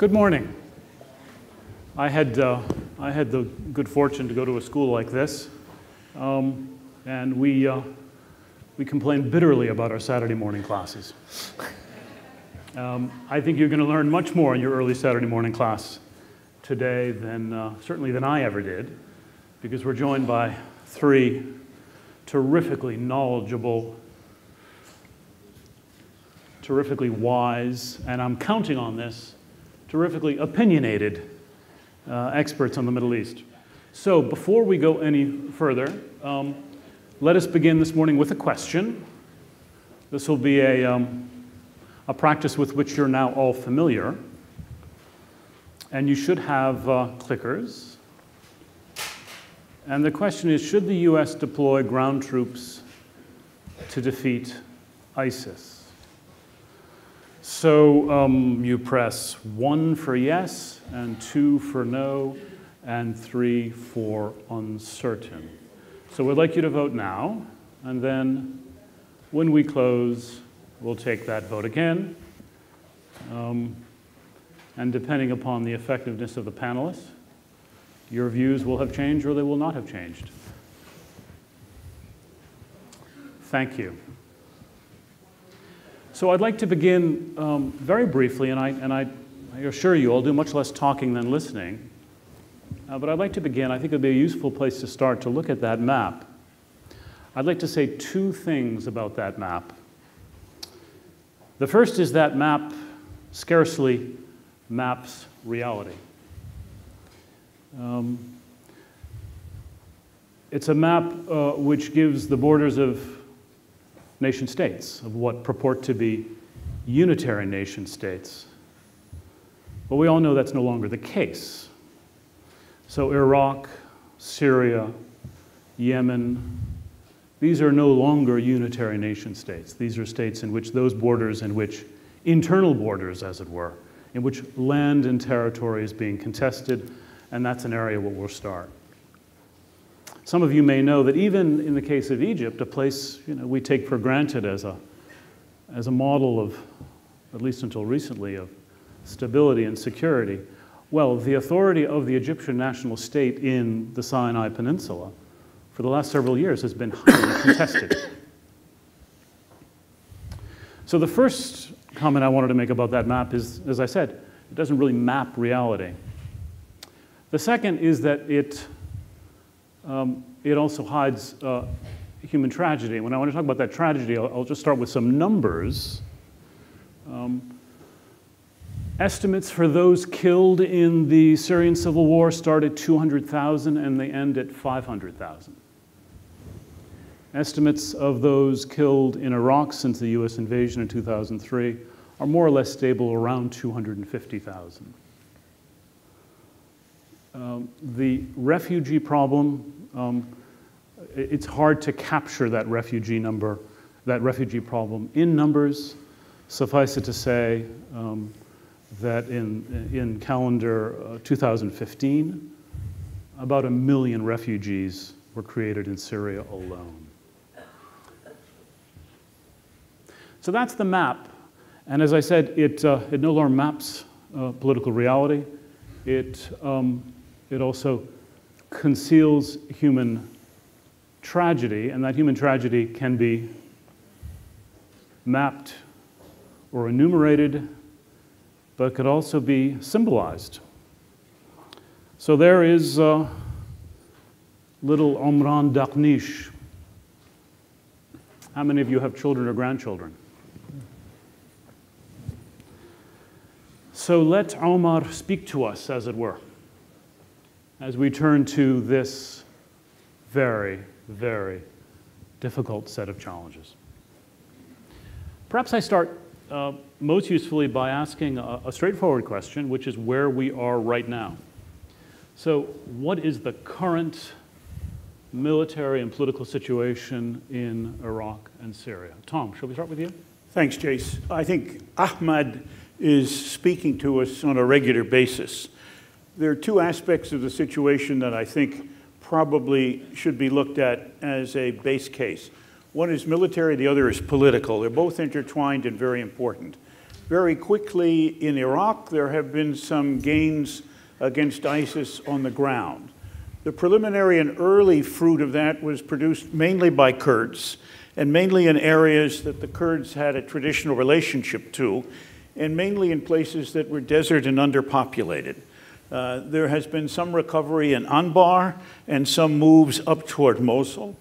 Good morning. I had the good fortune to go to a school like this, and we complain bitterly about our Saturday morning classes. I think you're going to learn much more in your early Saturday morning class today than certainly than I ever did, because we're joined by three terrifically knowledgeable, terrifically wise, and I'm counting on this, terrifically opinionated experts on the Middle East. So before we go any further, let us begin this morning with a question. This will be a practice with which you're now all familiar. And you should have clickers. And the question is, should the US deploy ground troops to defeat ISIS? So you press 1 for yes, and 2 for no, and 3 for uncertain. So we'd like you to vote now, and then when we close, we'll take that vote again. And depending upon the effectiveness of the panelists, your views will have changed or they will not have changed. Thank you. So I'd like to begin very briefly, and I assure you I'll do much less talking than listening, but I'd like to begin. I think it would be a useful place to start to look at that map. I'd like to say two things about that map. The first is that map scarcely maps reality. It's a map which gives the borders of nation states, of what purport to be unitary nation states. But we all know that's no longer the case. So Iraq, Syria, Yemen, these are no longer unitary nation states. These are states in which those borders, in which internal borders, as it were, in which land and territory is being contested, and that's an area where we'll start. Some of you may know that even in the case of Egypt, a place we take for granted as a model of, at least until recently, of stability and security, well, the authority of the Egyptian national state in the Sinai Peninsula for the last several years has been highly contested. So the first comment I wanted to make about that map is, as I said, it doesn't really map reality. The second is that it also hides human tragedy. When I want to talk about that tragedy, I'll just start with some numbers. Estimates for those killed in the Syrian civil war start at 200,000 and they end at 500,000. Estimates of those killed in Iraq since the US invasion in 2003 are more or less stable around 250,000. The refugee problem, it's hard to capture that refugee problem in numbers. Suffice it to say that in calendar 2015, about 1 million refugees were created in Syria alone. So that's the map. And as I said, it no longer maps political reality. It also conceals human tragedy, and that human tragedy can be mapped or enumerated, but could also be symbolized. So there is little Omran Daqnish. How many of you have children or grandchildren? So let Omar speak to us, as it were, as we turn to this very, very difficult set of challenges. Perhaps I start most usefully by asking a straightforward question, which is where we are right now. So what is the current military and political situation in Iraq and Syria? Tom, shall we start with you? Thanks, Jace. I think Ahmad is speaking to us on a regular basis. There are two aspects of the situation that I think probably should be looked at as a base case. One is military, the other is political. They're both intertwined and very important. Very quickly in Iraq, there have been some gains against ISIS on the ground. The preliminary and early fruit of that was produced mainly by Kurds, and mainly in areas that the Kurds had a traditional relationship to, and mainly in places that were desert and underpopulated. There has been some recovery in Anbar and some moves up toward Mosul.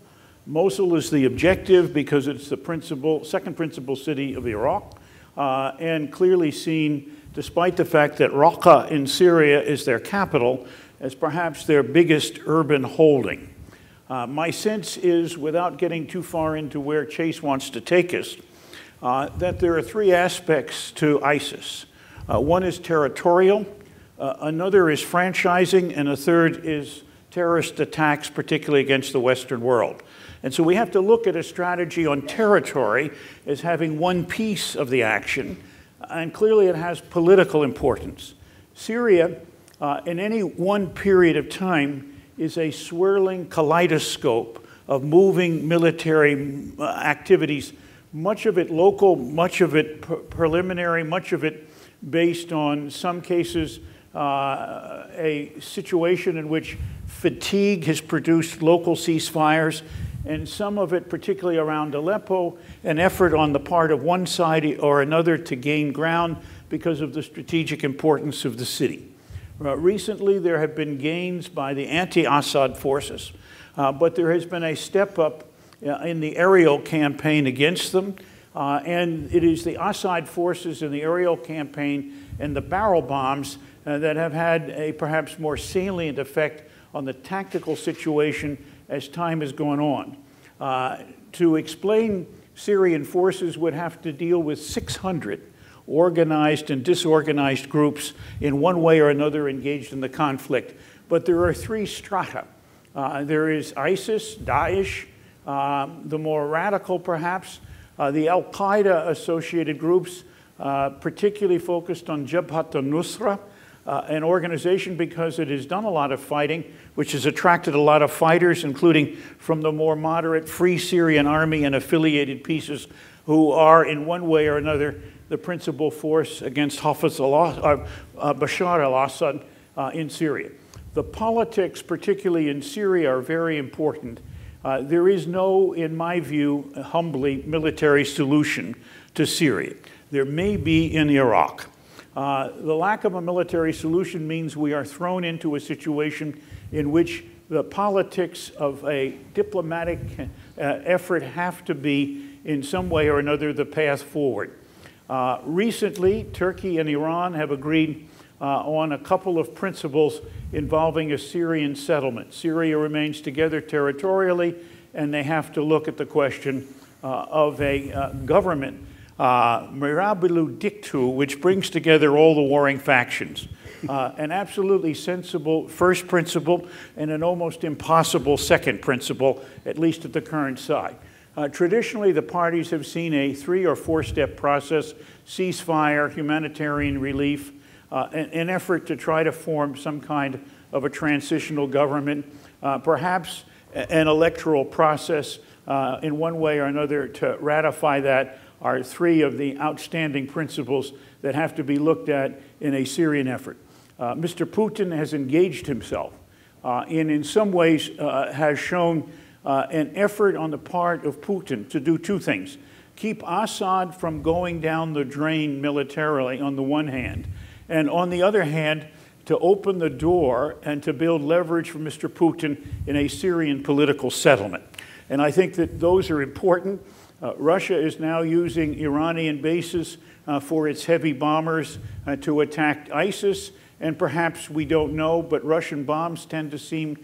Mosul is the objective because it's the second principal city of Iraq, and clearly seen, despite the fact that Raqqa in Syria is their capital, as perhaps their biggest urban holding. My sense is, without getting too far into where Chase wants to take us, that there are three aspects to ISIS. One is territorial, another is franchising, and a third is terrorist attacks, particularly against the Western world. And so we have to look at a strategy on territory as having one piece of the action, and clearly it has political importance. Syria, in any one period of time, is a swirling kaleidoscope of moving military activities, much of it local, much of it preliminary, much of it based on some cases a situation in which fatigue has produced local ceasefires, and some of it, particularly around Aleppo, an effort on the part of one side or another to gain ground because of the strategic importance of the city. Recently, there have been gains by the anti-Assad forces, but there has been a step up in the aerial campaign against them, and it is the Assad forces in the aerial campaign and the barrel bombs that have had a perhaps more salient effect on the tactical situation as time has gone on. To explain Syrian forces would have to deal with 600 organized and disorganized groups in one way or another engaged in the conflict. But there are three strata. There is ISIS, Daesh, the more radical perhaps, the Al-Qaeda associated groups, particularly focused on Jabhat al-Nusra, an organization because it has done a lot of fighting, which has attracted a lot of fighters, including from the more moderate Free Syrian Army and affiliated pieces who are in one way or another the principal force against Bashar al-Assad in Syria. The politics, particularly in Syria, are very important. There is no, in my view, humbly, military solution to Syria. There may be in Iraq. The lack of a military solution means we are thrown into a situation in which the politics of a diplomatic effort have to be, in some way or another, the path forward. Recently, Turkey and Iran have agreed on a couple of principles involving a Syrian settlement. Syria remains together territorially, and they have to look at the question of a government, Mirabilu Diktu, which brings together all the warring factions. An absolutely sensible first principle and an almost impossible second principle, at least at the current side. Traditionally, the parties have seen a 3- or 4-step process: ceasefire, humanitarian relief, an effort to try to form some kind of a transitional government, perhaps an electoral process in one way or another to ratify that are three of the outstanding principles that have to be looked at in a Syrian effort. Mr. Putin has engaged himself and in some ways has shown an effort on the part of Putin to do two things: keep Assad from going down the drain militarily on the one hand, and on the other hand, to open the door and to build leverage for Mr. Putin in a Syrian political settlement. And I think that those are important. Russia is now using Iranian bases for its heavy bombers to attack ISIS, and perhaps we don't know, but Russian bombs tend to seem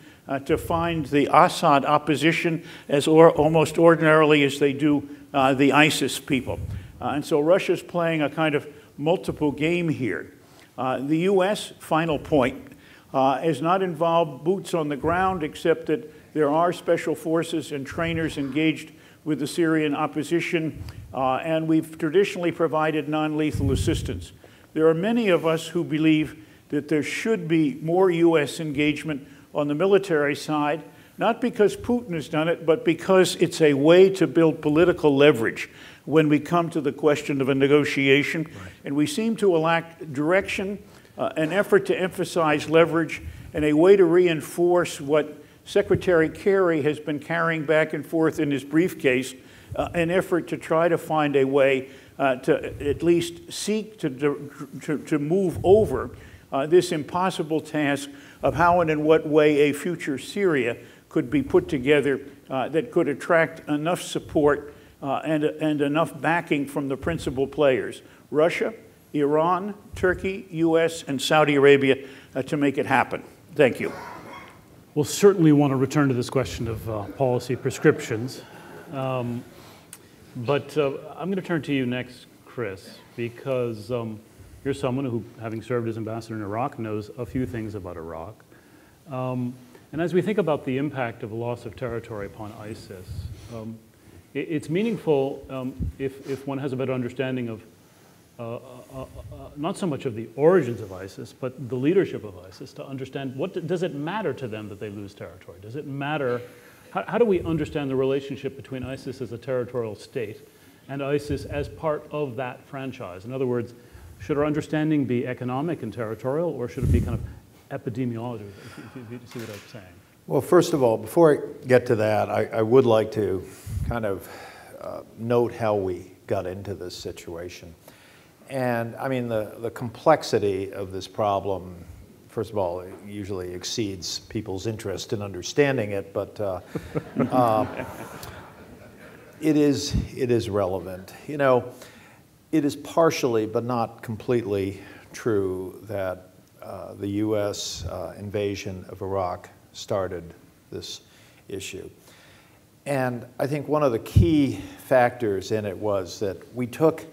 to find the Assad opposition as almost ordinarily as they do the ISIS people. And so Russia's playing a kind of multiple game here. The U.S., final point, has not involved boots on the ground, except that there are special forces and trainers engaged with the Syrian opposition, and we've traditionally provided non-lethal assistance. There are many of us who believe that there should be more U.S. engagement on the military side, not because Putin has done it, but because it's a way to build political leverage when we come to the question of a negotiation. Right. And we seem to lack direction, an effort to emphasize leverage, and a way to reinforce what Secretary Kerry has been carrying back and forth in his briefcase, an effort to try to find a way to at least seek to move over this impossible task of how and in what way a future Syria could be put together that could attract enough support and enough backing from the principal players, Russia, Iran, Turkey, US, and Saudi Arabia, to make it happen. Thank you. We'll certainly want to return to this question of policy prescriptions. But I'm going to turn to you next, Chris, because you're someone who, having served as ambassador in Iraq, knows a few things about Iraq. And as we think about the impact of a loss of territory upon ISIS, it's meaningful if one has a better understanding of not so much of the origins of ISIS, but the leadership of ISIS, to understand does it matter to them that they lose territory? Does it matter? How do we understand the relationship between ISIS as a territorial state and ISIS as part of that franchise? In other words, should our understanding be economic and territorial, or should it be kind of epidemiology, if you see what I'm saying? Well, first of all, before I get to that, I would like to kind of note how we got into this situation. And I mean, the complexity of this problem, first of all, it usually exceeds people's interest in understanding it, but it is relevant. You know, it is partially, but not completely true that the U.S. Invasion of Iraq started this issue. And I think one of the key factors in it was that we took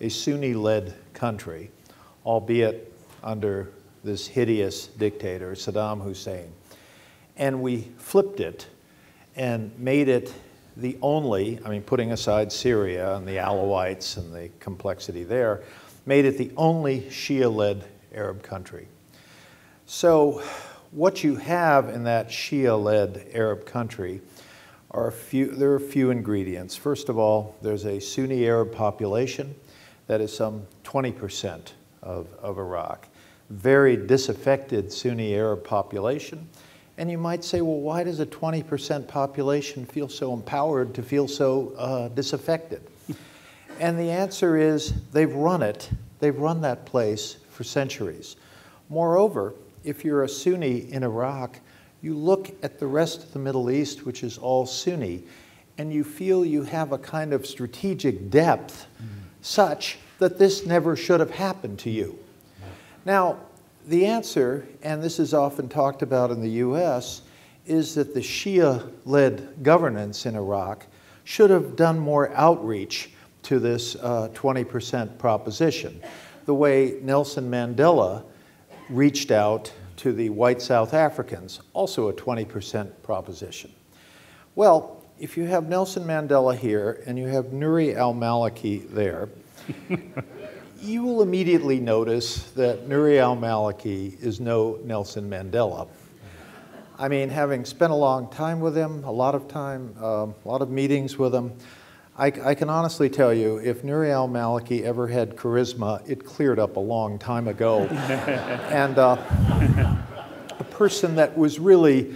a Sunni-led country, albeit under this hideous dictator, Saddam Hussein, and we flipped it and made it the only, I mean, putting aside Syria and the Alawites and the complexity there, made it the only Shia-led Arab country. So what you have in that Shia-led Arab country there are a few ingredients. First of all, there's a Sunni Arab population that is some 20% of Iraq. Very disaffected Sunni Arab population. And you might say, well, why does a 20% population feel so empowered to feel so disaffected? And the answer is they've run that place for centuries. Moreover, if you're a Sunni in Iraq, you look at the rest of the Middle East, which is all Sunni, and you feel you have a kind of strategic depth such that this never should have happened to you. Now, the answer, and this is often talked about in the US, is that the Shia-led governance in Iraq should have done more outreach to this 20% proposition, the way Nelson Mandela reached out to the white South Africans, also a 20% proposition. Well, if you have Nelson Mandela here and you have Nuri al-Maliki there, you will immediately notice that Nuri al-Maliki is no Nelson Mandela. I mean, having spent a long time with him, a lot of meetings with him, I can honestly tell you, if Nuri al-Maliki ever had charisma, it cleared up a long time ago. And a person that was really,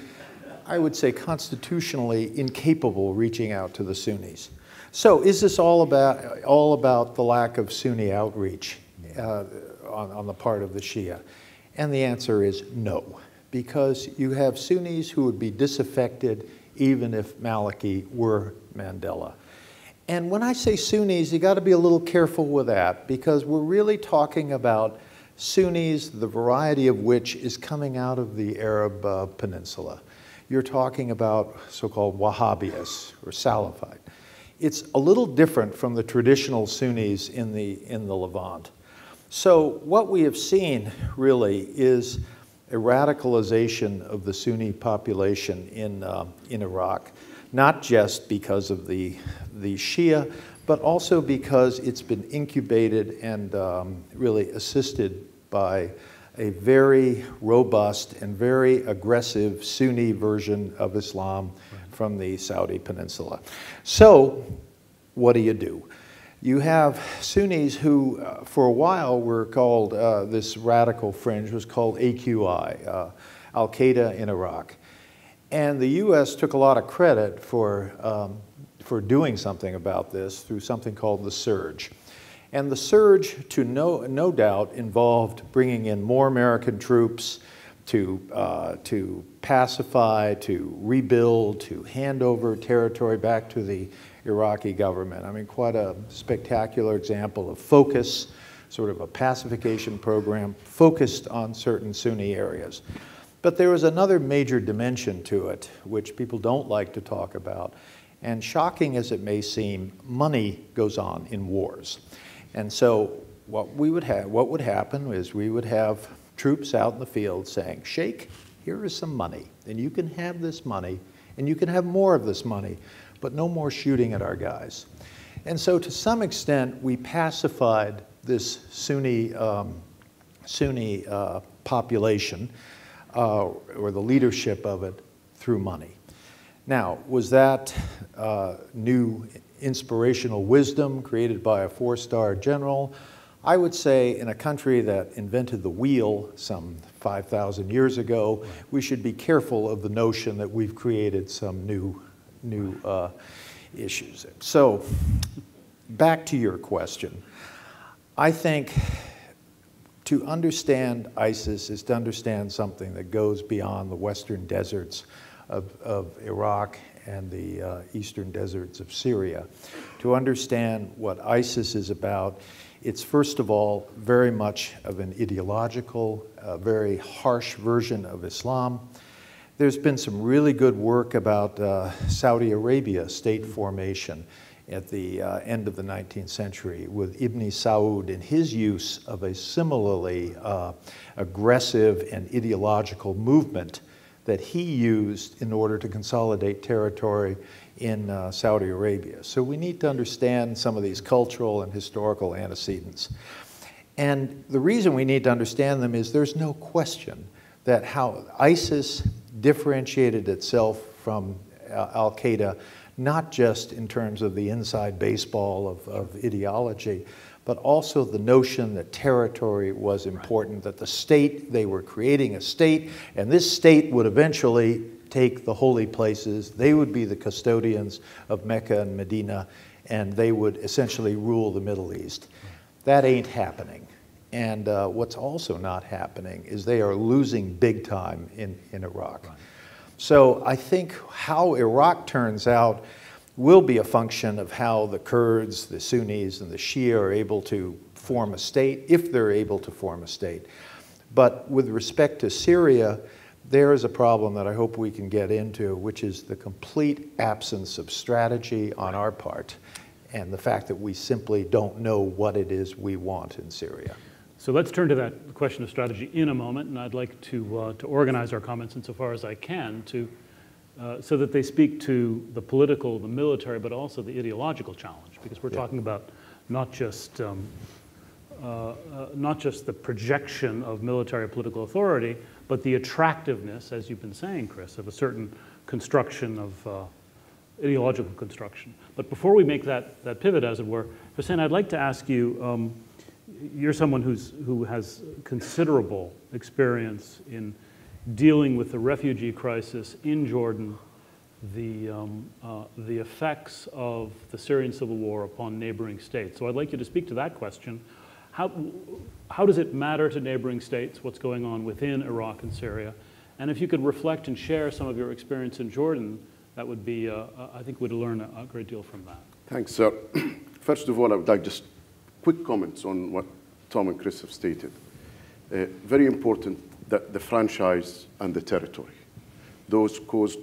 I would say, constitutionally incapable of reaching out to the Sunnis. So is this all about the lack of Sunni outreach on the part of the Shia? And the answer is no, because you have Sunnis who would be disaffected even if Maliki were Mandela. And when I say Sunnis, you got to be a little careful with that, because we're really talking about Sunnis, the variety of which is coming out of the Arab Peninsula. You're talking about so-called Wahhabis or Salafite. It's a little different from the traditional Sunnis in the Levant. So what we have seen really is a radicalization of the Sunni population in Iraq, not just because of the Shia, but also because it's been incubated and really assisted by a very robust and very aggressive Sunni version of Islam from the Saudi Peninsula. So what do? You have Sunnis who, for a while, were called, this radical fringe was called AQI, Al-Qaeda in Iraq. And the US took a lot of credit for doing something about this through something called the surge. And the surge, to no doubt, involved bringing in more American troops to pacify, to rebuild, to hand over territory back to the Iraqi government. I mean, quite a spectacular example of focus, sort of a pacification program focused on certain Sunni areas. But there was another major dimension to it, which people don't like to talk about. And shocking as it may seem, money goes on in wars. And so what would happen is we would have troops out in the field saying, Sheikh, here is some money, and you can have this money, and you can have more of this money, but no more shooting at our guys. And so to some extent, we pacified this Sunni population, or the leadership of it, through money. Now, was that new inspirational wisdom created by a four-star general? I would say in a country that invented the wheel some 5,000 years ago, we should be careful of the notion that we've created some new issues. So, back to your question. I think to understand ISIS is to understand something that goes beyond the western deserts of Iraq and the eastern deserts of Syria. To understand what ISIS is about, it's first of all very much of an ideological, very harsh version of Islam. There's been some really good work about Saudi Arabia state formation at the end of the 19th century with Ibn Saud and his use of a similarly aggressive and ideological movement that he used in order to consolidate territory in Saudi Arabia. So we need to understand some of these cultural and historical antecedents. And the reason we need to understand them is there's no question that how ISIS differentiated itself from Al-Qaeda, not just in terms of the inside baseball of ideology, but also the notion that territory was important, that the state, they were creating a state, and this state would eventually take the holy places. They would be the custodians of Mecca and Medina, and they would essentially rule the Middle East. That ain't happening. And what's also not happening is they are losing big time in Iraq. Right. So I think how Iraq turns out will be a function of how the Kurds, the Sunnis, and the Shia are able to form a state, if they're able to form a state. But with respect to Syria, there is a problem that I hope we can get into, which is the complete absence of strategy on our part, and the fact that we simply don't know what it is we want in Syria. So let's turn to that question of strategy in a moment, and I'd like to organize our comments insofar as I can so that they speak to the political, the military, but also the ideological challenge, because we're talking about not just the projection of military political authority, but the attractiveness, as you've been saying, Chris, of a certain construction of ideological construction. But before we make that pivot, as it were, Hussein, I'd like to ask you, you're someone who has considerable experience in dealing with the refugee crisis in Jordan, the effects of the Syrian civil war upon neighboring states. So I'd like you to speak to that question. How does it matter to neighboring states what's going on within Iraq and Syria? And if you could reflect and share some of your experience in Jordan, that would be, I think we'd learn a great deal from that. Thanks, sir. First of all, I would like just quick comments on what Tom and Chris have stated. Very important that the franchise and the territory, those caused,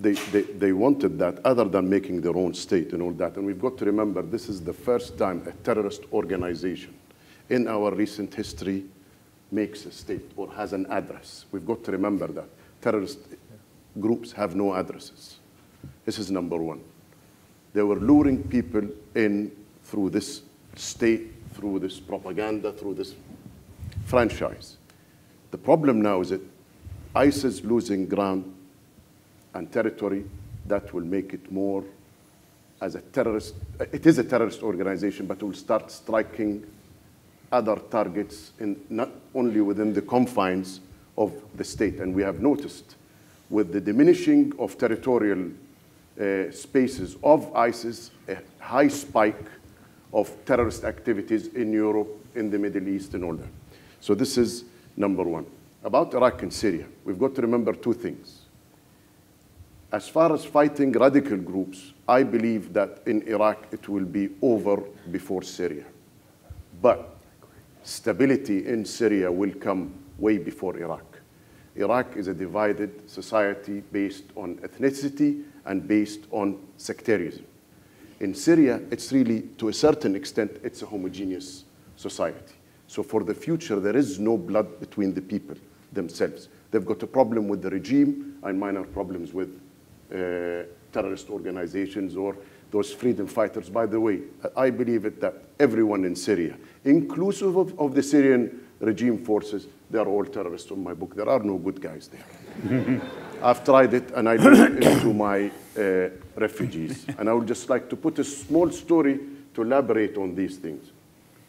they wanted that other than making their own state and all that. And we've got to remember this is the first time a terrorist organization in our recent history makes a state or has an address. We've got to remember that. Terrorist groups have no addresses. This is number one. They were luring people in through this state, through this propaganda, through this franchise. The problem now is that ISIS losing ground and territory, that will make it more as a terrorist. It is a terrorist organization, but it will start striking other targets not only within the confines of the state. And we have noticed with the diminishing of territorial spaces of ISIS, a high spike of terrorist activities in Europe, in the Middle East, and all that. So this is number one. About Iraq and Syria, we've got to remember two things. As far as fighting radical groups, I believe that in Iraq it will be over before Syria. But stability in Syria will come way before Iraq. Iraq is a divided society based on ethnicity and based on sectarianism. In Syria, it's really, to a certain extent, it's a homogeneous society. So for the future, there is no blood between the people themselves. They've got a problem with the regime and minor problems with terrorist organizations or those freedom fighters. By the way, I believe that everyone in Syria, inclusive of the Syrian regime forces, they are all terrorists in my book. There are no good guys there. I've tried it, and I looked into my refugees. And I would just like to put a small story to elaborate on these things.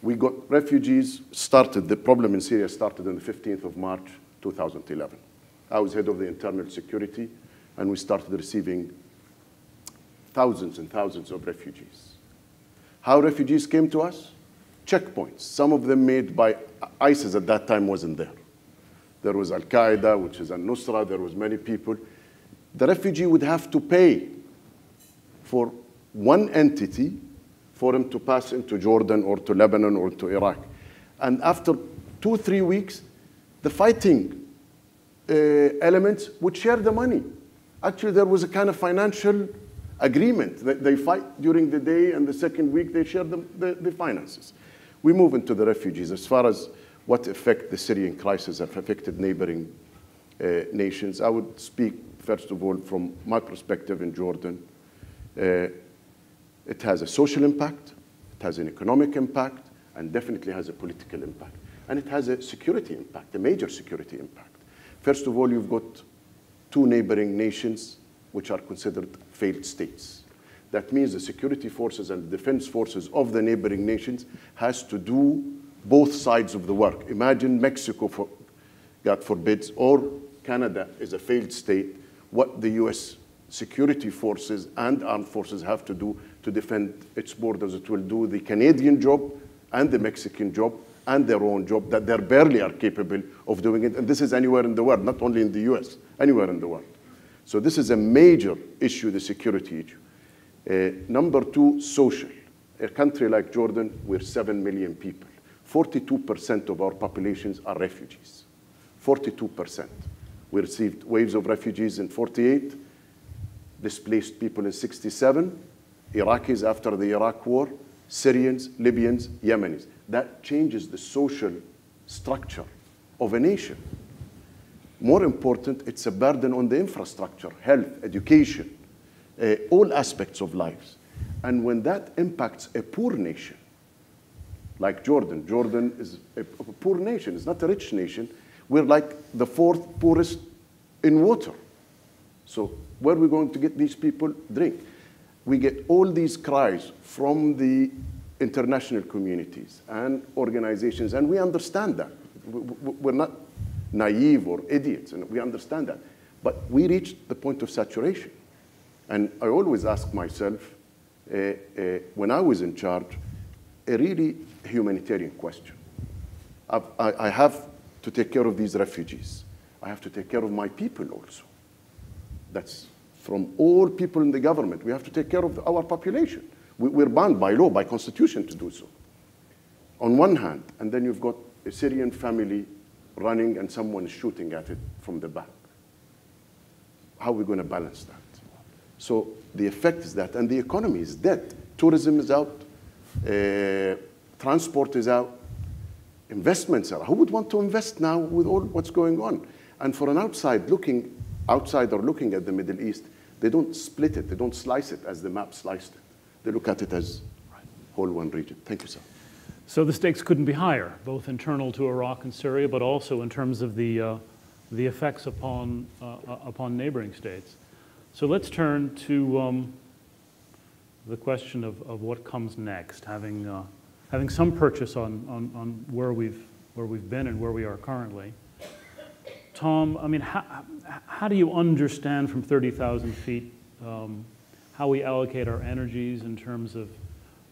We got refugees started, the problem in Syria started on the 15th of March, 2011. I was head of the internal security, and we started receiving thousands and thousands of refugees. How refugees came to us? Checkpoints. Some of them made by ISIS at that time wasn't there. There was Al-Qaeda, which is al-Nusra, there was many people. The refugee would have to pay for one entity for him to pass into Jordan or to Lebanon or to Iraq. And after 2-3 weeks, the fighting elements would share the money. Actually, there was a kind of financial agreement that they fight during the day, and the second week they share the finances. We move into the refugees. As far as what effect the Syrian crisis have affected neighboring nations, I would speak, first of all, from my perspective in Jordan. It has a social impact, it has an economic impact, and definitely has a political impact. And it has a security impact, a major security impact. First of all, you've got two neighboring nations which are considered failed states. That means the security forces and the defense forces of the neighboring nations has to do both sides of the work. Imagine Mexico, God forbids, or Canada is a failed state, what the US security forces and armed forces have to do to defend its borders. It will do the Canadian job and the Mexican job and their own job that they barely are capable of doing it. And this is anywhere in the world, not only in the US, anywhere in the world. So this is a major issue, the security issue. Number two, social. A country like Jordan, we're 7 million people. 42% of our populations are refugees. 42%. We received waves of refugees in 48, displaced people in 67, Iraqis after the Iraq war, Syrians, Libyans, Yemenis. That changes the social structure of a nation. More important, it's a burden on the infrastructure, health, education, all aspects of lives. And when that impacts a poor nation, like Jordan, Jordan is a poor nation, it's not a rich nation. We're like the fourth poorest in water. So where are we going to get these people drink? We get all these cries from the international communities and organizations, and we understand that. We're not naive or idiots, and we understand that. But we reached the point of saturation. And I always ask myself, when I was in charge, a really humanitarian question. I have to take care of these refugees. I have to take care of my people also. That's from all people in the government. We have to take care of our population. We're bound by law, by constitution to do so. On one hand, and then you've got a Syrian family running and someone is shooting at it from the back. How are we going to balance that? So the effect is that, and the economy is dead. Tourism is out, transport is out, investments are out. Who would want to invest now with all what's going on? And for an outsider looking at the Middle East, they don't split it, they don't slice it as the map sliced it. They look at it as whole one region. Thank you, sir. So the stakes couldn't be higher, both internal to Iraq and Syria, but also in terms of the effects upon neighboring states. So let's turn to the question of what comes next, having some purchase on where we've been and where we are currently. Tom, I mean, how do you understand from 30,000 feet how we allocate our energies in terms of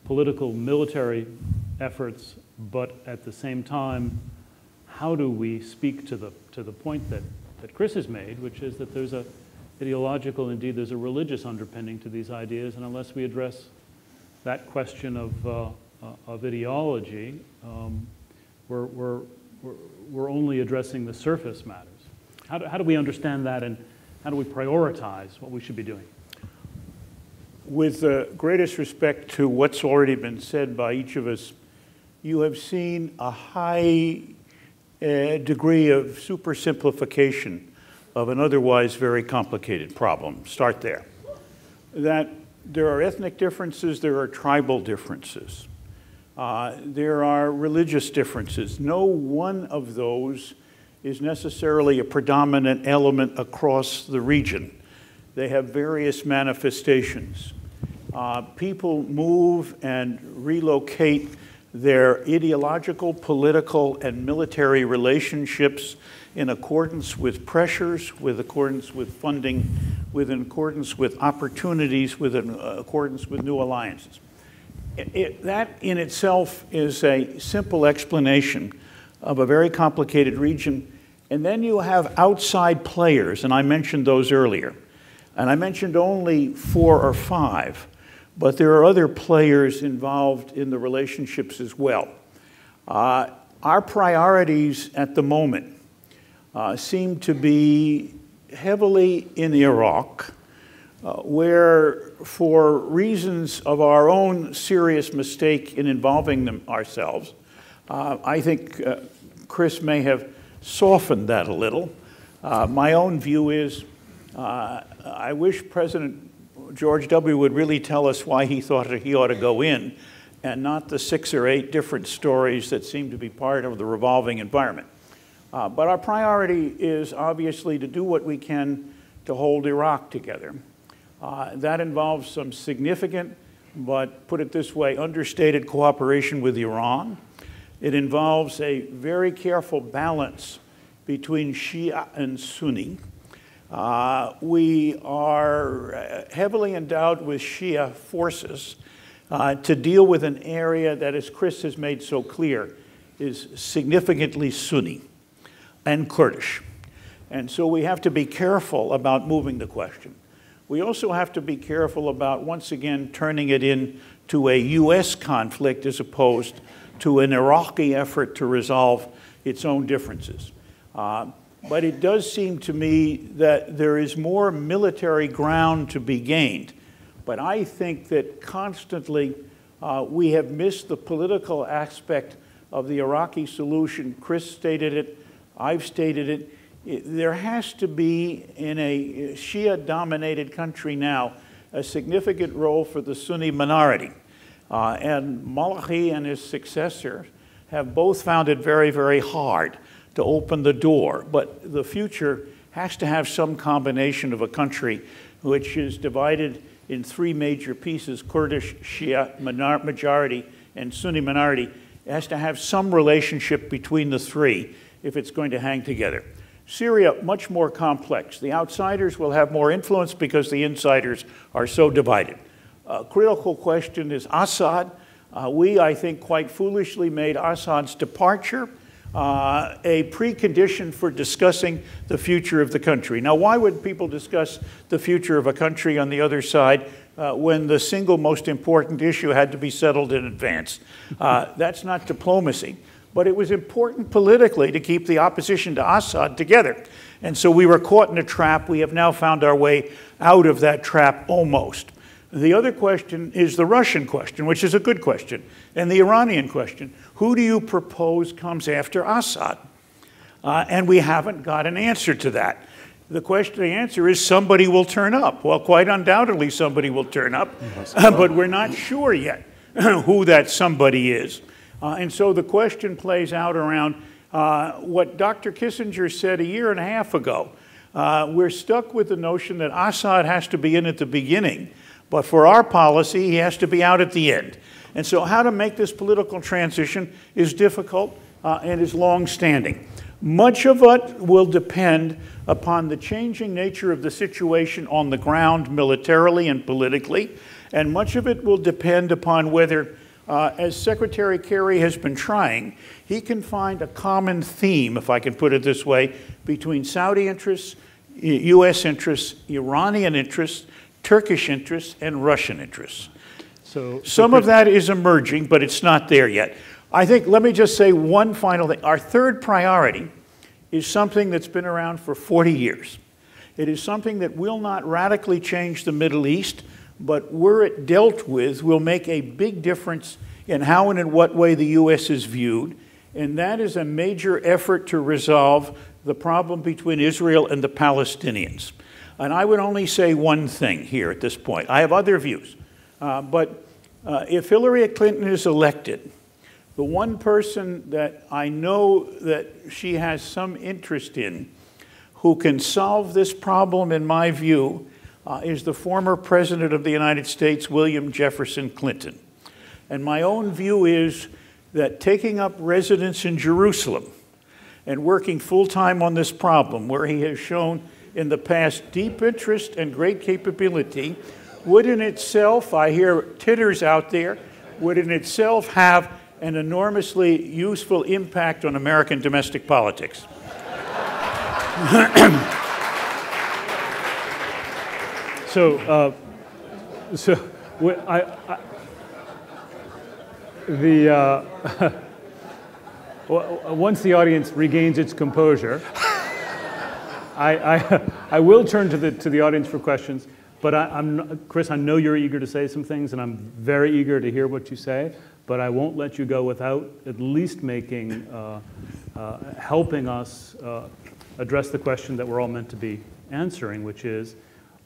political, military efforts, but at the same time, how do we speak to the point that Chris has made, which is that there's a ideological, indeed there's a religious underpinning to these ideas, and unless we address that question of ideology, we're only addressing the surface matters. How do we understand that, and how do we prioritize what we should be doing? With the greatest respect to what's already been said by each of us, you have seen a high degree of supersimplification of an otherwise very complicated problem. Start there. That there are ethnic differences, there are tribal differences, there are religious differences. No one of those is necessarily a predominant element across the region. They have various manifestations. People move and relocate their ideological, political, and military relationships in accordance with pressures, with accordance with funding, with accordance with opportunities, with accordance with new alliances. That in itself is a simple explanation of a very complicated region. And then you have outside players, and I mentioned those earlier. And I mentioned only 4 or 5, but there are other players involved in the relationships as well. Our priorities at the moment seem to be heavily in Iraq, where for reasons of our own serious mistake in involving them ourselves, I think Chris may have softened that a little. My own view is I wish President George W. would really tell us why he thought he ought to go in, and not the 6 or 8 different stories that seem to be part of the revolving environment. But our priority is obviously to do what we can to hold Iraq together. That involves some significant, but put it this way, understated cooperation with Iran. It involves a very careful balance between Shia and Sunni. We are heavily endowed with Shia forces to deal with an area that, as Chris has made so clear, is significantly Sunni and Kurdish. And so we have to be careful about moving the question. We also have to be careful about, once again, turning it into a U.S. conflict as opposed to an Iraqi effort to resolve its own differences. But it does seem to me that there is more military ground to be gained. But I think that constantly we have missed the political aspect of the Iraqi solution. Chris stated it, I've stated it. There has to be, in a Shia-dominated country now, a significant role for the Sunni minority. And Malachi and his successor have both found it very, very hard to open the door. But the future has to have some combination of a country which is divided in 3 major pieces: Kurdish, Shia majority, and Sunni minority. It has to have some relationship between the 3 if it's going to hang together. Syria, much more complex. The outsiders will have more influence because the insiders are so divided. A critical question is Assad. We, I think, quite foolishly made Assad's departure a precondition for discussing the future of the country. Now, why would people discuss the future of a country on the other side when the single most important issue had to be settled in advance? That's not diplomacy. But it was important politically to keep the opposition to Assad together. And so we were caught in a trap. We have now found our way out of that trap almost. The other question is the Russian question, which is a good question, and the Iranian question. Who do you propose comes after Assad? And we haven't got an answer to that. The answer is somebody will turn up. Well, quite undoubtedly somebody will turn up, but we're not sure yet who that somebody is. And so the question plays out around what Dr. Kissinger said a year and a half ago. We're stuck with the notion that Assad has to be in at the beginning, but for our policy, he has to be out at the end. And so how to make this political transition is difficult and is long-standing. Much of it will depend upon the changing nature of the situation on the ground militarily and politically, and much of it will depend upon whether, as Secretary Kerry has been trying, he can find a common theme, if I can put it this way, between Saudi interests, U.S. interests, Iranian interests, Turkish interests, and Russian interests. So some of that is emerging, but it's not there yet. I think, let me just say one final thing. Our third priority is something that's been around for 40 years. It is something that will not radically change the Middle East, but were it dealt with, will make a big difference in how and in what way the U.S. is viewed, and that is a major effort to resolve the problem between Israel and the Palestinians. And I would only say one thing here at this point. I have other views, but if Hillary Clinton is elected, the one person that I know that she has some interest in who can solve this problem, in my view, is the former President of the United States, William Jefferson Clinton. And my own view is that taking up residence in Jerusalem and working full-time on this problem, where he has shown in the past deep interest and great capability, would in itself, I hear titters out there, would in itself have an enormously useful impact on American domestic politics. Once the audience regains its composure, I will turn to the audience for questions. But Chris, I know you're eager to say some things, and I'm very eager to hear what you say. But I won't let you go without at least helping us address the question that we're all meant to be answering, which is,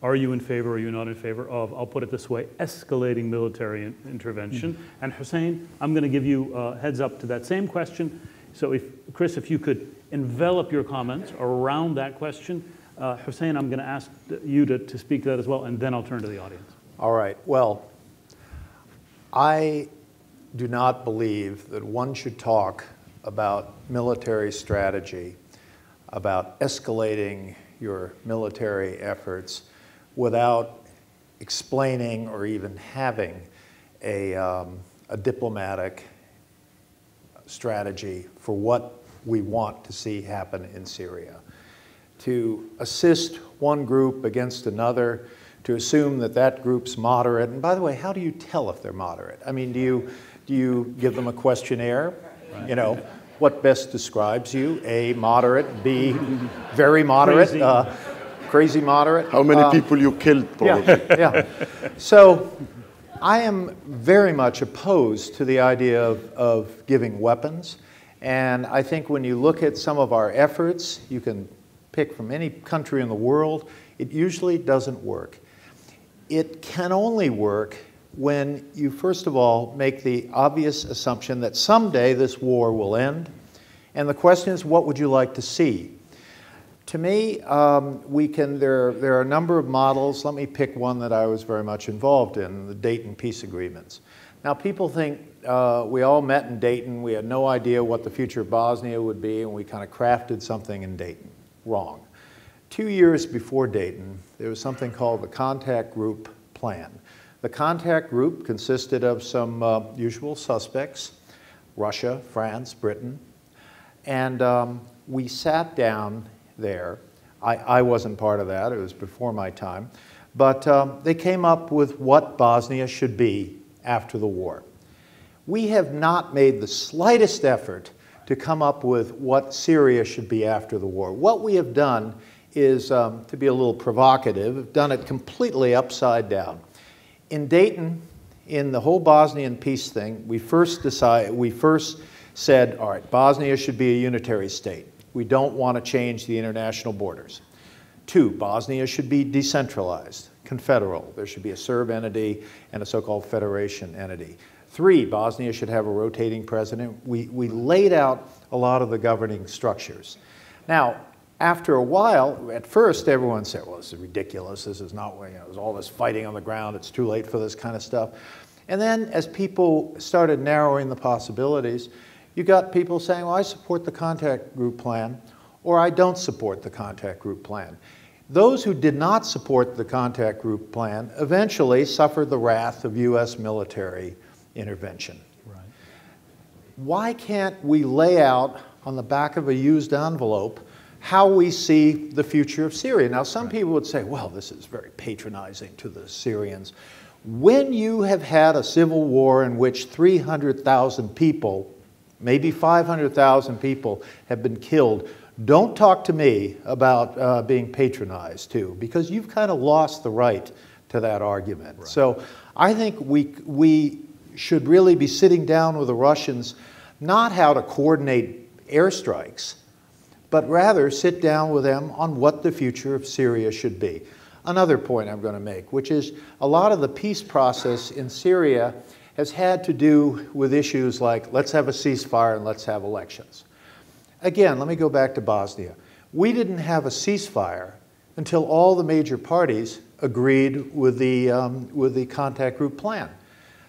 are you in favor or are you not in favor of, I'll put it this way, escalating military intervention? And Hussein, I'm going to give you a heads up to that same question. So Chris, if you could envelop your comments around that question. Hussein, I'm going to ask you to speak to that as well, and then I'll turn to the audience. All right. Well, I do not believe that one should talk about military strategy, about escalating your military efforts without explaining or even having a diplomatic strategy for what we want to see happen in Syria. To assist one group against another, to assume that that group's moderate, and by the way, how do you tell if they're moderate? I mean, do you give them a questionnaire? Right. You know, what best describes you? A, moderate, B, very moderate, crazy moderate. How many people you killed, probably. Yeah. So I am very much opposed to the idea of giving weapons. And I think when you look at some of our efforts, you can pick from any country in the world, it usually doesn't work. It can only work when you, first of all, make the obvious assumption that someday this war will end. And the question is, what would you like to see? To me, there are a number of models. Let me pick one that I was very much involved in, the Dayton peace agreements. Now, people think we all met in Dayton. We had no idea what the future of Bosnia would be, and we kind of crafted something in Dayton. Wrong. 2 years before Dayton, there was something called the Contact Group Plan. The Contact Group consisted of some usual suspects, Russia, France, Britain, and we sat down there. I wasn't part of that. It was before my time. But they came up with what Bosnia should be after the war. We have not made the slightest effort to come up with what Syria should be after the war. What we have done is, to be a little provocative, done it completely upside down. In Dayton, in the whole Bosnian peace thing, we first said, all right, Bosnia should be a unitary state. We don't want to change the international borders. 2, Bosnia should be decentralized, confederal. There should be a Serb entity and a so-called federation entity. 3, Bosnia should have a rotating president. We laid out a lot of the governing structures. Now, after a while, at first everyone said, well, this is ridiculous, this is not, there's all this fighting on the ground, it's too late for this kind of stuff. And then as people started narrowing the possibilities, you got people saying, well, I support the contact group plan, or I don't support the contact group plan. Those who did not support the contact group plan eventually suffered the wrath of US military intervention. Right. Why can't we lay out on the back of a used envelope how we see the future of Syria? Now, some people would say, well, this is very patronizing to the Syrians. When you have had a civil war in which 300,000 people, maybe 500,000 people have been killed, don't talk to me about being patronized too, because you've kind of lost the right to that argument. Right. So I think we should really be sitting down with the Russians, not how to coordinate airstrikes, but rather sit down with them on what the future of Syria should be. Another point I'm going to make, which is a lot of the peace process in Syria has had to do with issues like, let's have a ceasefire and let's have elections. Again, let me go back to Bosnia. We didn't have a ceasefire until all the major parties agreed with the contact group plan.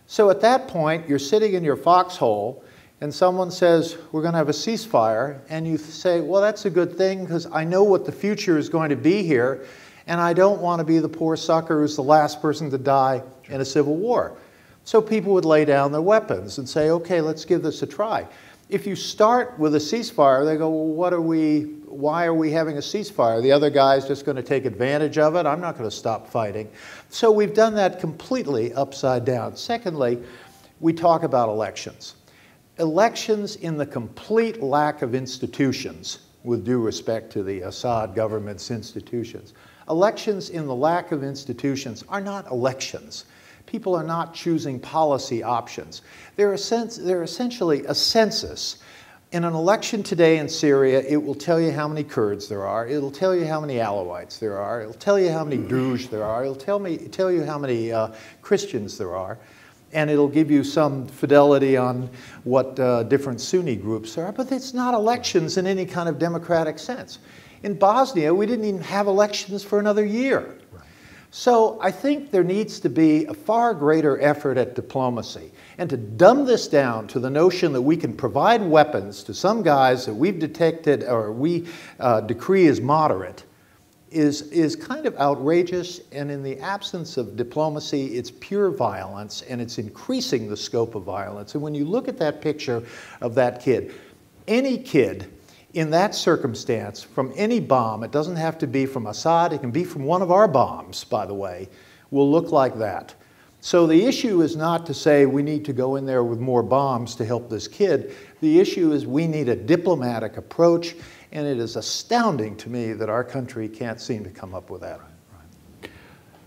So at that point, you're sitting in your foxhole and someone says, we're going to have a ceasefire, and you say, well, that's a good thing because I know what the future is going to be here, and I don't want to be the poor sucker who's the last person to die in a civil war. So people would lay down their weapons and say, okay, let's give this a try. If you start with a ceasefire, they go, well, why are we having a ceasefire? The other guy's just going to take advantage of it. I'm not going to stop fighting. So we've done that completely upside down. Secondly, we talk about elections. Elections in the complete lack of institutions, with due respect to the Assad government's institutions. Elections in the lack of institutions are not elections. People are not choosing policy options. They're essentially a census. In an election today in Syria, it will tell you how many Kurds there are. It'll tell you how many Alawites there are. It'll tell you how many Druze there are. It'll tell you how many Christians there are. And it'll give you some fidelity on what different Sunni groups there are. But it's not elections in any kind of democratic sense. In Bosnia, we didn't even have elections for another year. So I think there needs to be a far greater effort at diplomacy. And to dumb this down to the notion that we can provide weapons to some guys that we've detected or we decree as moderate is kind of outrageous. And in the absence of diplomacy, it's pure violence, and it's increasing the scope of violence. And when you look at that picture of that kid, any kid in that circumstance, from any bomb, it doesn't have to be from Assad, it can be from one of our bombs, by the way, will look like that. So the issue is not to say we need to go in there with more bombs to help this kid. The issue is we need a diplomatic approach, and it is astounding to me that our country can't seem to come up with that. Right.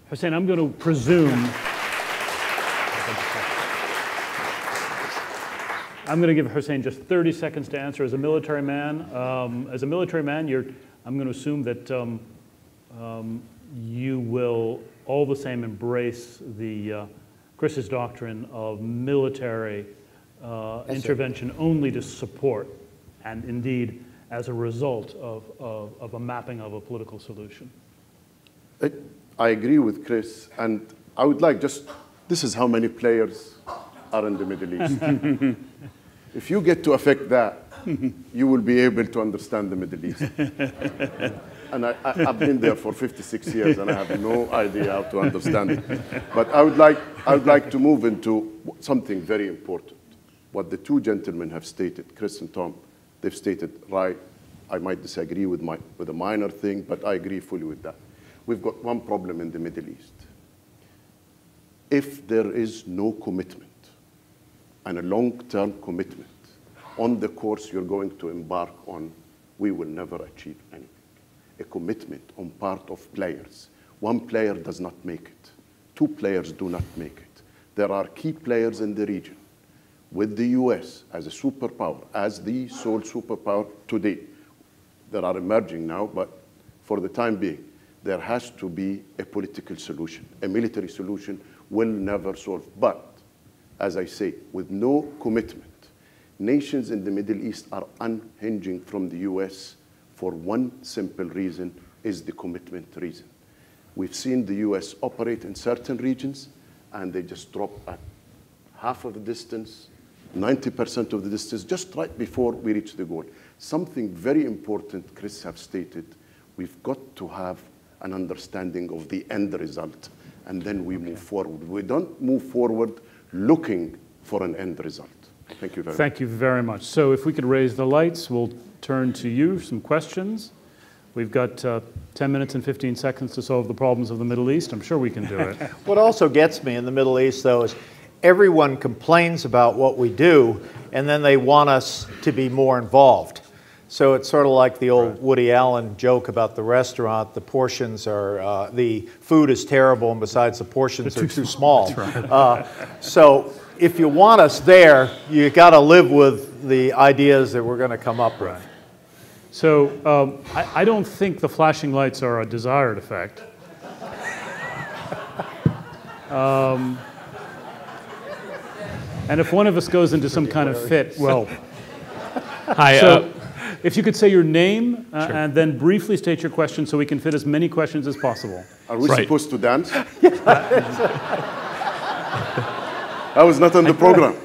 Hussein, I'm going to presume I'm going to give Hussein just 30 seconds to answer. As a military man, I'm going to assume that you will all the same embrace the Chris's doctrine of military intervention only to support, and indeed as a result of a mapping of a political solution. I agree with Chris, and I would like this is how many players are in the Middle East. If you get to affect that, you will be able to understand the Middle East. And I've been there for 56 years, and I have no idea how to understand it. But I would like to move into something very important. What the two gentlemen have stated, Chris and Tom, they've stated, right, I might disagree with a minor thing, but I agree fully with that. We've got one problem in the Middle East. If there is no commitment, and a long-term commitment on the course you're going to embark on, we will never achieve anything. A commitment on part of players. One player does not make it. Two players do not make it. There are key players in the region, with the US as a superpower, as the sole superpower today. There are emerging now, but for the time being, there has to be a political solution. A military solution will never solve. But as I say, with no commitment, nations in the Middle East are unhinging from the US for one simple reason, is the commitment reason. We've seen the US operate in certain regions, and they just drop at half of the distance, 90% of the distance, just right before we reach the goal. Something very important Chris have stated, we've got to have an understanding of the end result, and then we move forward. We don't move forward looking for an end result. Thank you very much. Thank you very much. So if we could raise the lights, we'll turn to you, some questions. We've got 10 minutes and 15 seconds to solve the problems of the Middle East. I'm sure we can do it. What also gets me in the Middle East, though, is everyone complains about what we do, and then they want us to be more involved. So it's sort of like the old Woody Allen joke about the restaurant. The portions are, the food is terrible, and besides, the portions are too small. Right. So if you want us there, you got to live with the ideas that we're going to come up with. So I don't think the flashing lights are a desired effect. And if one of us goes into some kind of fit, well. Hi. So if you could say your name and then briefly state your question so we can fit as many questions as possible. Are we supposed to dance? I was not on the program.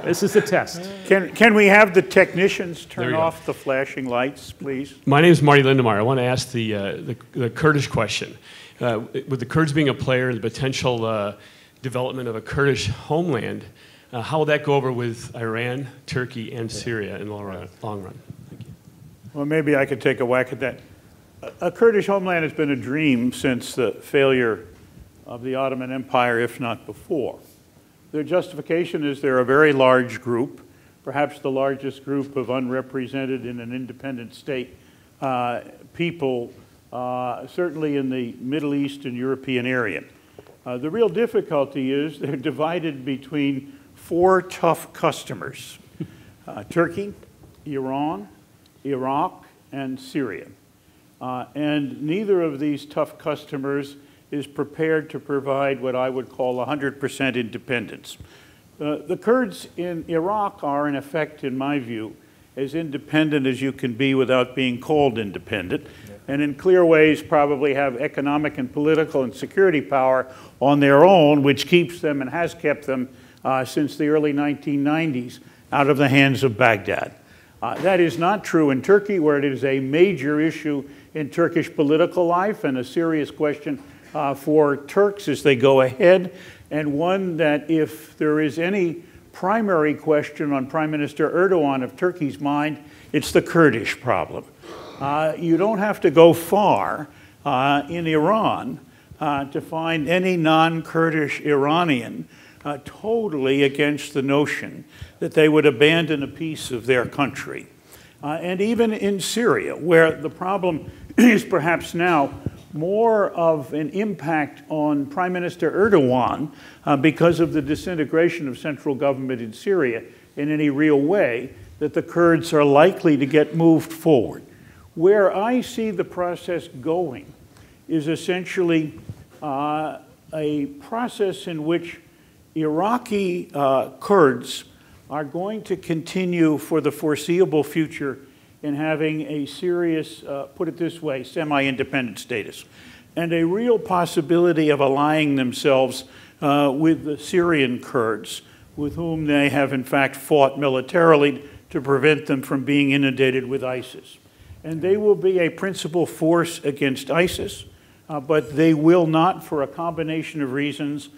This is a test. Can we have the technicians turn off the flashing lights, please? My name is Marty Lindemeyer. I want to ask the Kurdish question. With the Kurds being a player, the potential development of a Kurdish homeland, how will that go over with Iran, Turkey, and Syria in the long run? Thank you. Well, maybe I could take a whack at that. A Kurdish homeland has been a dream since the failure of the Ottoman Empire, if not before. Their justification is they're a very large group, perhaps the largest group of unrepresented in an independent state people, certainly in the Middle East and European area. The real difficulty is they're divided between four tough customers, Turkey, Iran, Iraq, and Syria. And neither of these tough customers is prepared to provide what I would call 100% independence. The Kurds in Iraq are, in effect, in my view, as independent as you can be without being called independent, and in clear ways probably have economic and political and security power on their own, which keeps them and has kept them since the early 1990s out of the hands of Baghdad. That is not true in Turkey, where it is a major issue in Turkish political life and a serious question for Turks as they go ahead, and one that if there is any primary question on Prime Minister Erdogan of Turkey's mind, it's the Kurdish problem. You don't have to go far in Iran to find any non-Kurdish Iranian totally against the notion that they would abandon a piece of their country. And even in Syria, where the problem is perhaps now more of an impact on Prime Minister Erdogan because of the disintegration of central government in Syria in any real way, that the Kurds are likely to get moved forward. Where I see the process going is essentially a process in which Iraqi Kurds are going to continue for the foreseeable future in having a serious, put it this way, semi-independent status, and a real possibility of allying themselves with the Syrian Kurds, with whom they have in fact fought militarily to prevent them from being inundated with ISIS. And they will be a principal force against ISIS, but they will not, for a combination of reasons,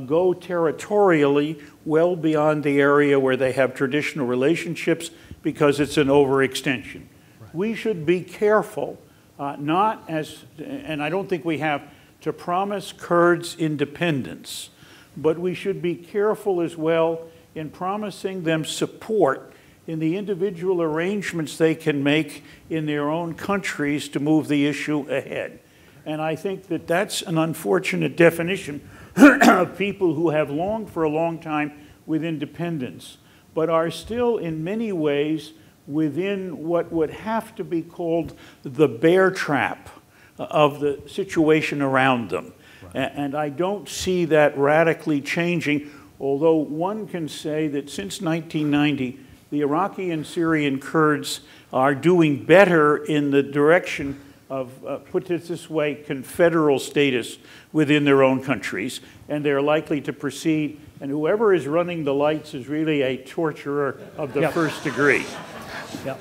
go territorially well beyond the area where they have traditional relationships because it's an overextension. Right. We should be careful, not as, and I don't think we have to promise Kurds independence, but we should be careful as well in promising them support in the individual arrangements they can make in their own countries to move the issue ahead. And I think that that's an unfortunate definition of people who have longed for a long time with independence, but are still in many ways within what would have to be called the bear trap of the situation around them. Right. And I don't see that radically changing although one can say that since 1990, the Iraqi and Syrian Kurds are doing better in the direction of, put it this way, confederal status within their own countries, and they're likely to proceed. And whoever is running the lights is really a torturer of the first degree. Yeah.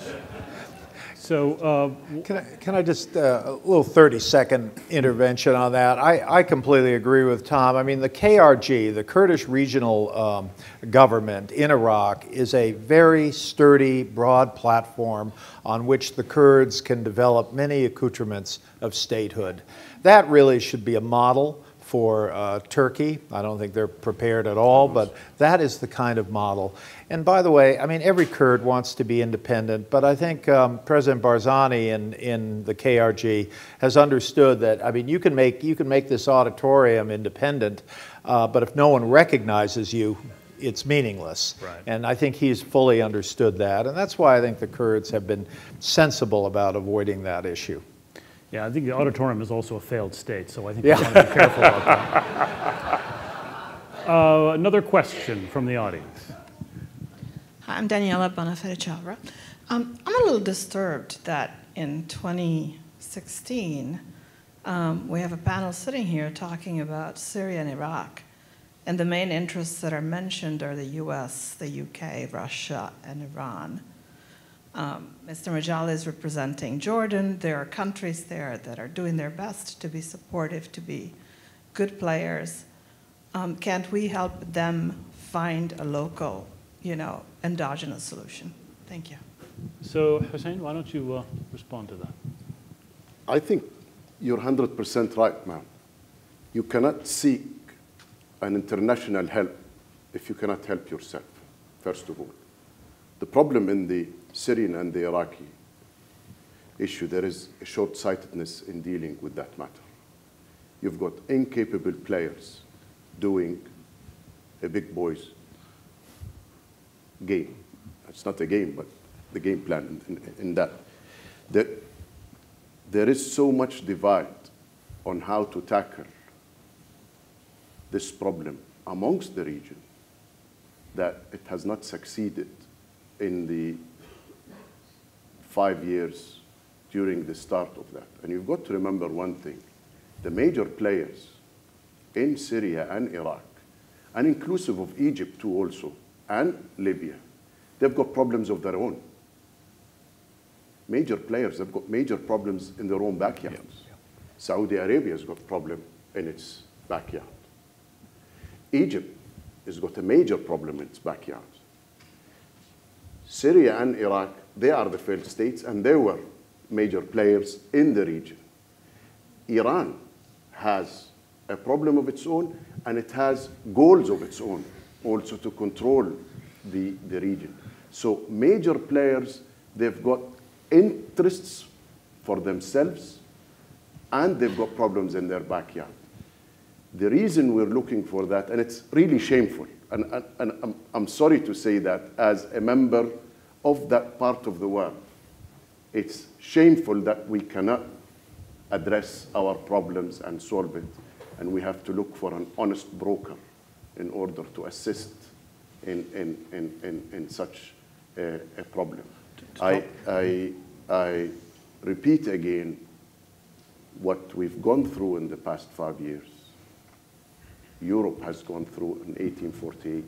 So can I just, a little 30-second intervention on that. I completely agree with Tom. I mean, the KRG, the Kurdish regional government in Iraq, is a very sturdy, broad platform on which the Kurds can develop many accoutrements of statehood. That really should be a model for Turkey. I don't think they're prepared at all, but that is the kind of model. And by the way, I mean, every Kurd wants to be independent, but I think President Barzani in the KRG has understood that, I mean, you can make this auditorium independent, but if no one recognizes you, it's meaningless. Right. And I think he's fully understood that, and that's why I think the Kurds have been sensible about avoiding that issue. yeah, I think the auditorium is also a failed state, so I think we want to be careful about that. Another question from the audience. Hi, I'm Daniela Bonafede-Chavra. I'm a little disturbed that in 2016, we have a panel sitting here talking about Syria and Iraq, and the main interests that are mentioned are the US, the UK, Russia, and Iran. Mr. Majali is representing Jordan. There are countries there that are doing their best to be supportive, to be good players. Can't we help them find a local, endogenous solution? Thank you. So, Hussein, why don't you respond to that? I think you're 100% right, ma'am. You cannot seek an international help if you cannot help yourself, first of all. The problem in the Syrian and the Iraqi issue, there is a short-sightedness in dealing with that matter. You've got incapable players doing a big boys game. It's not a game, but the game plan in that. There is so much divide on how to tackle this problem amongst the region that it has not succeeded in the 5 years during the start of that. And you've got to remember one thing. The major players in Syria and Iraq, and inclusive of Egypt too also, and Libya, they've got problems of their own. Major players have got major problems in their own backyards. Yeah. Saudi Arabia has got a problem in its backyard. Egypt has got a major problem in its backyard. Syria and Iraq, they are the failed states, and they were major players in the region. Iran has a problem of its own, and it has goals of its own also to control the region. So major players, they've got interests for themselves, and they've got problems in their backyard. The reason we're looking for that, and it's really shameful, and I'm sorry to say that as a member of that part of the world, it's shameful that we cannot address our problems and solve it, and we have to look for an honest broker in order to assist in such a problem. I repeat again what we've gone through in the past 5 years. Europe has gone through in 1848,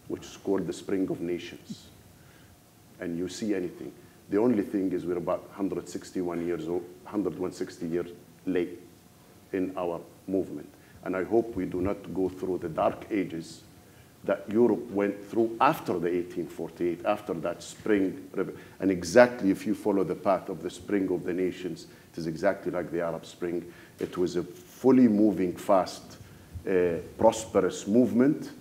which is called the Spring of Nations. And you see anything. The only thing is we're about 161 years old, 160 years late in our movement. And I hope we do not go through the dark ages that Europe went through after the 1848, after that spring. And exactly if you follow the path of the Spring of the Nations, it is exactly like the Arab Spring. It was a fully moving, fast, prosperous movement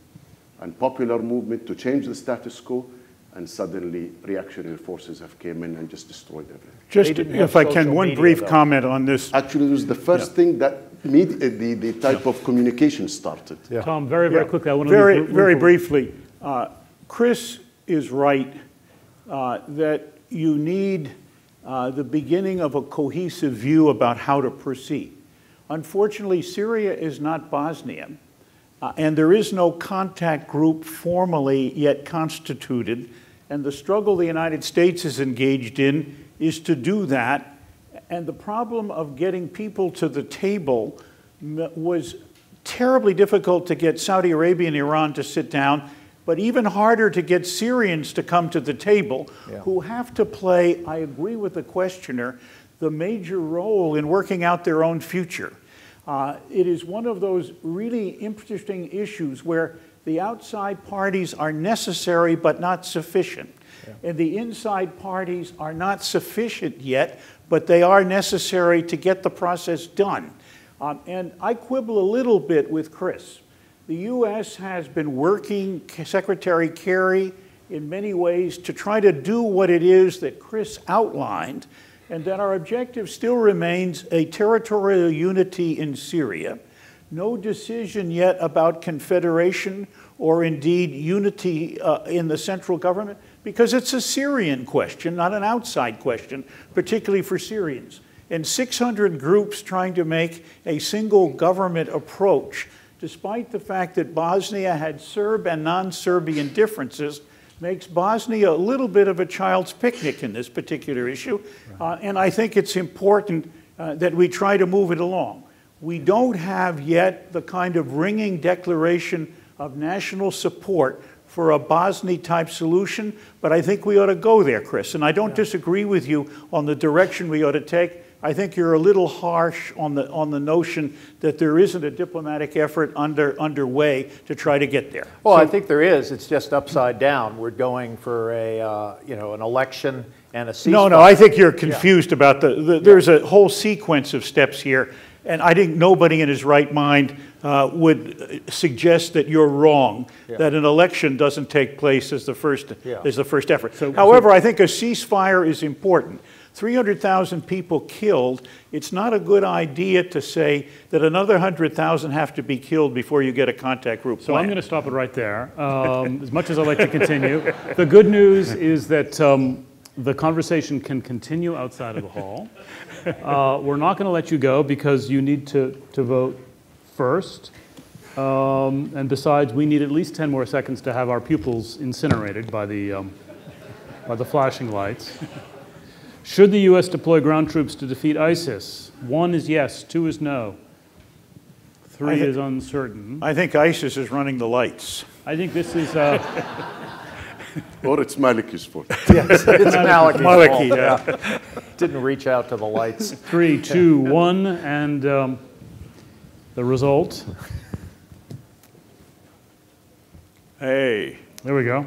and popular movement to change the status quo, and suddenly reactionary forces have came in and just destroyed everything. Just, if I can, one brief comment on this. Actually, it was the first thing that the type of communication started. Yeah. Tom, very quickly, I want to very briefly. Chris is right that you need the beginning of a cohesive view about how to proceed. Unfortunately, Syria is not Bosnia, and there is no contact group formally yet constituted. And the struggle the United States is engaged in is to do that. And the problem of getting people to the table was terribly difficult to get Saudi Arabia and Iran to sit down, but even harder to get Syrians to come to the table, who have to play, I agree with the questioner, the major role in working out their own future. It is one of those really interesting issues where the outside parties are necessary but not sufficient. And the inside parties are not sufficient yet, but they are necessary to get the process done. And I quibble a little bit with Chris. The U.S. has been working, Secretary Kerry, in many ways to try to do what it is that Chris outlined, and that our objective still remains a territorial unity in Syria. No decision yet about confederation or indeed unity in the central government, because it's a Syrian question, not an outside question, particularly for Syrians. And 600 groups trying to make a single government approach, despite the fact that Bosnia had Serb and non-Serbian differences, makes Bosnia a little bit of a child's picnic in this particular issue. And I think it's important that we try to move it along. We don't have yet the kind of ringing declaration of national support for a Bosnia-type solution, but I think we ought to go there, Chris. And I don't disagree with you on the direction we ought to take. I think you're a little harsh on the notion that there isn't a diplomatic effort underway to try to get there. Well, I think there is. It's just upside down. We're going for a an election and a ceasefire. No, I think you're confused about there's a whole sequence of steps here, and I think nobody in his right mind would suggest that you're wrong, that an election doesn't take place as the first effort. However, I think a ceasefire is important. 300,000 people killed. It's not a good idea to say that another 100,000 have to be killed before you get a contact group plan. So I'm going to stop it right there. As much as I'd like to continue, the good news is that the conversation can continue outside of the hall. We're not going to let you go because you need to vote first. And besides, we need at least 10 more seconds to have our pupils incinerated by the flashing lights. Should the U.S. deploy ground troops to defeat ISIS? 1 is yes, 2 is no, 3 is uncertain. I think ISIS is running the lights. I think this is... Or it's Maliki's fault. Yes, it's Maliki's fault. Yeah. Didn't reach out to the lights. 3, 2, 1, and the result. Hey. There we go.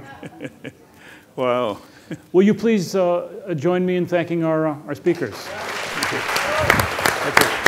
Wow. Will you please join me in thanking our speakers? Thank you.